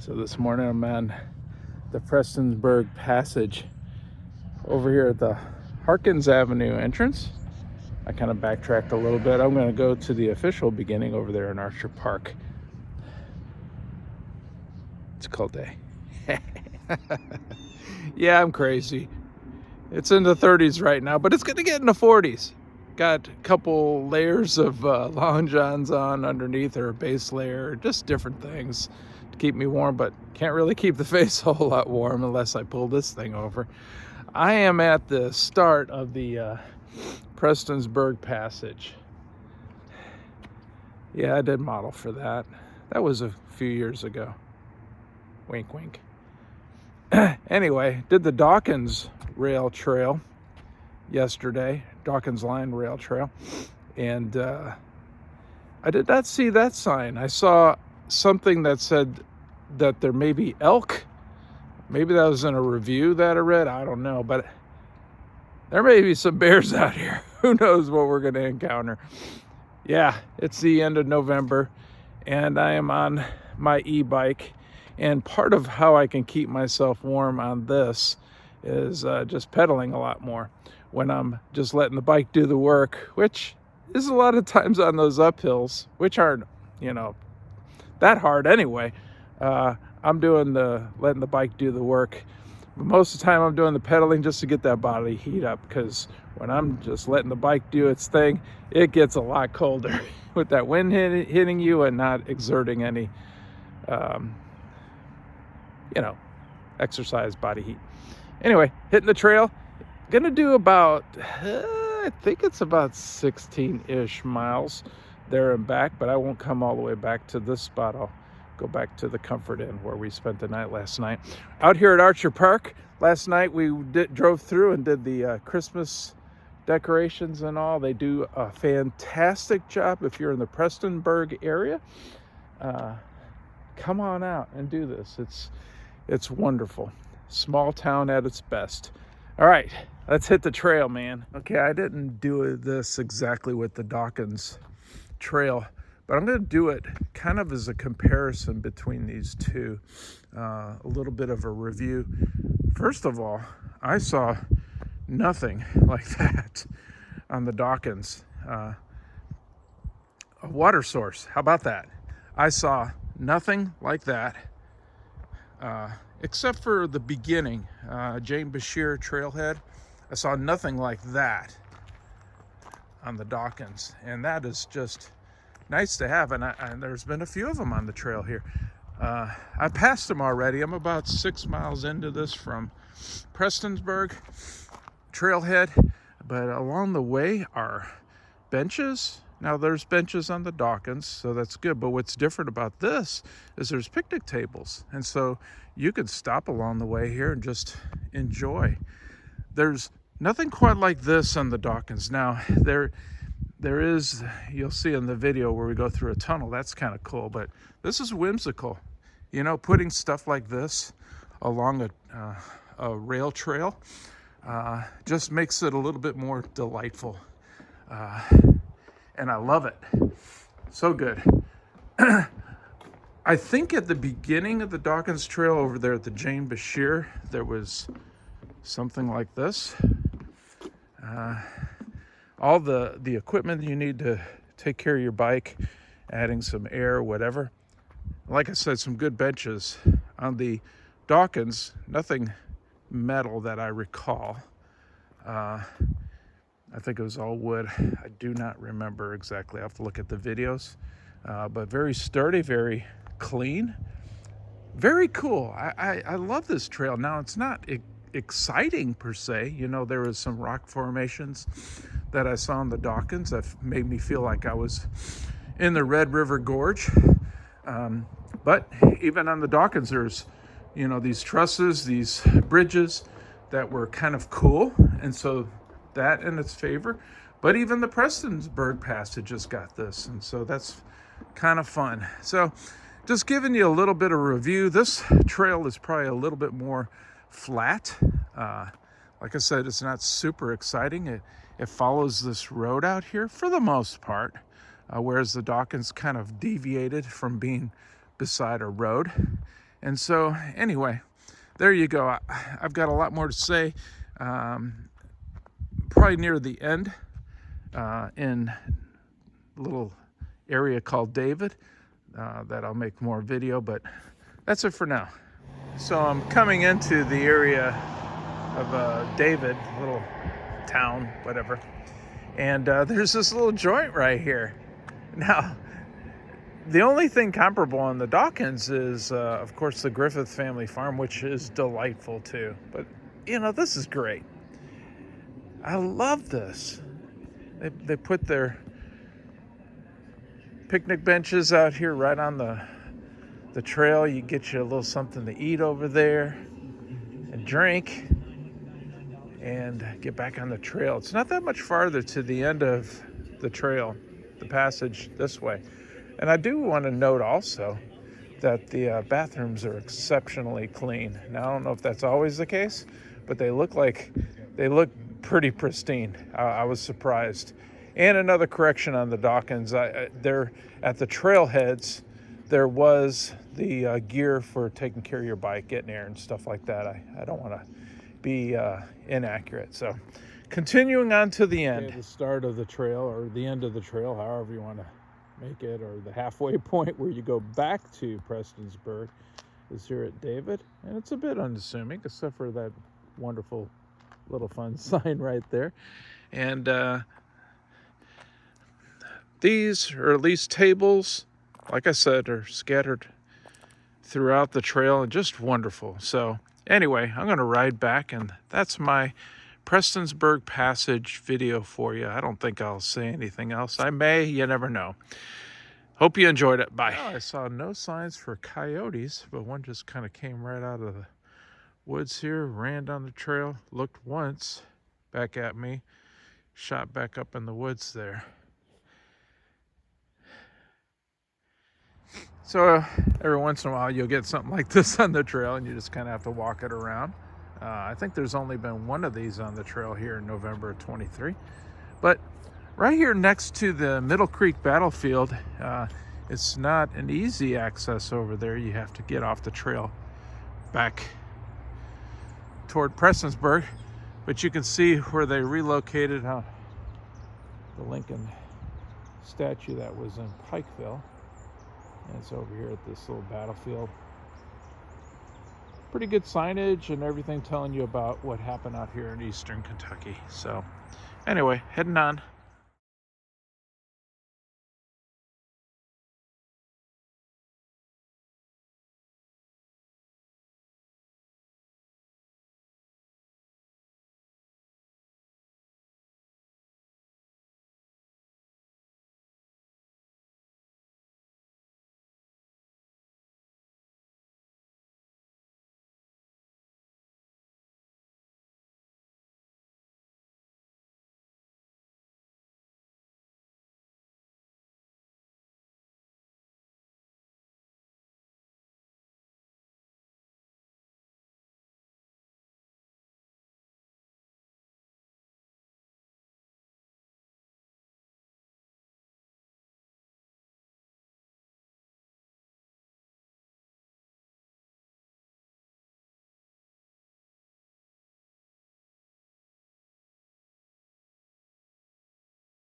So this morning I'm on the Prestonsburg Passage over here at the Harkins Avenue entrance. I kind of backtracked a little bit. I'm going to go to the official beginning over there in Archer Park. It's a cold day. Yeah, I'm crazy. It's in the 30s right now, but it's going to get in the 40s. Got a couple layers of long johns on underneath, or a base layer, just different things to keep me warm, but can't really keep the face a whole lot warm unless I pull this thing over. I am at the start of the Prestonsburg Passage. Yeah, I did model for that. That was a few years ago. Wink, wink. Anyway, did the Dawkins Rail Trail yesterday, Dawkins Line Rail Trail, and I did not see that sign. I saw something that said that there may be elk. Maybe that was in a review that I read. I don't know, but there may be some bears out here. Who knows what we're going to encounter. Yeah, it's the end of November, and I am on my e-bike. And part of how I can keep myself warm on this is just pedaling a lot more when I'm just letting the bike do the work, which is a lot of times on those uphills, which aren't, that hard anyway. I'm doing letting the bike do the work. But most of the time I'm doing the pedaling just to get that body heat up, because when I'm just letting the bike do its thing, it gets a lot colder with that wind hitting you and not exerting any exercise body heat. Anyway, hitting the trail. Gonna do about, I think it's about 16-ish miles there and back, but I won't come all the way back to this spot. I'll go back to the Comfort Inn where we spent the night last night. Out here at Archer Park, last night we drove through and did the Christmas decorations and all. They do a fantastic job. If you're in the Prestonsburg area, come on out and do this. It's wonderful. Small town at its best. All right, let's hit the trail, man. Okay, I didn't do this exactly with the Dawkins Trail, but I'm going to do it kind of as a comparison between these two. A little bit of a review. First of all, I saw nothing like that on the Dawkins. A water source. How about that? I saw nothing like that. Except for the beginning, Jane Bashir trailhead. I saw nothing like that on the Dawkins, and that is just nice to have. And there's been a few of them on the trail here. I passed them already. I'm about 6 miles into this from Prestonsburg trailhead, but along the way are benches. Now there's benches on the Dawkins, so that's good. But what's different about this is there's picnic tables. And so you can stop along the way here and just enjoy. There's nothing quite like this on the Dawkins. Now there is, you'll see in the video where we go through a tunnel. That's kind of cool, but this is whimsical. Putting stuff like this along a rail trail just makes it a little bit more delightful. And I love it. So good. I think at the beginning of the Dawkins Trail over there at the Jane Bashir, there was something like this. All the equipment you need to take care of your bike, adding some air, whatever. Like I said, some good benches. On the Dawkins, nothing metal that I recall. I think it was all wood. I do not remember exactly. I have to look at the videos. But very sturdy, very clean. Very cool. I love this trail. Now, it's not exciting per se. There was some rock formations that I saw in the Dawkins that made me feel like I was in the Red River Gorge. But even on the Dawkins, there's, these trusses, these bridges that were kind of cool. And so that in its favor. But even the Prestonsburg Passage has got this, and so that's kind of fun. So just giving you a little bit of review. This trail is probably a little bit more flat. Like I said, it's not super exciting. It follows this road out here for the most part, whereas the Dawkins kind of deviated from being beside a road. And so anyway, there you go. I've got a lot more to say, probably near the end, in a little area called David, that I'll make more video, but that's it for now. So I'm coming into the area of David, little town, whatever, and there's this little joint right here. Now, the only thing comparable on the Dawkins is, of course, the Griffith family farm, which is delightful too. But, you know, this is great. I love this. They put their picnic benches out here right on the trail. You get you a little something to eat over there and drink and get back on the trail. It's not that much farther to the end of the trail, the passage this way. And I do want to note also that the bathrooms are exceptionally clean. Now, I don't know if that's always the case, but they look pretty pristine. I was surprised. And another correction on the Dawkins, there at the trailheads, there was the gear for taking care of your bike, getting air and stuff like that. I don't want to be inaccurate. So continuing on to the end. Okay, the start of the trail, or the end of the trail, however you want to make it, or the halfway point where you go back to Prestonsburg, is here at David. And it's a bit unassuming, except for that wonderful little fun sign right there. And these, or at least tables, like I said, are scattered throughout the trail and just wonderful. So anyway, I'm going to ride back, and that's my Prestonsburg Passage video for you. I don't think I'll say anything else. I may, you never know. Hope you enjoyed it. Bye. Well, I saw no signs for coyotes, but one just kind of came right out of the woods here, ran down the trail, looked once back at me, shot back up in the woods there. So every once in a while you'll get something like this on the trail, and you just kind of have to walk it around. I think there's only been one of these on the trail here in November of 23. But right here next to the Middle Creek battlefield, it's not an easy access over there. You have to get off the trail back toward Prestonsburg. But you can see where they relocated the Lincoln statue that was in Pikeville. And it's over here at this little battlefield. Pretty good signage and everything telling you about what happened out here in eastern Kentucky. So anyway, heading on.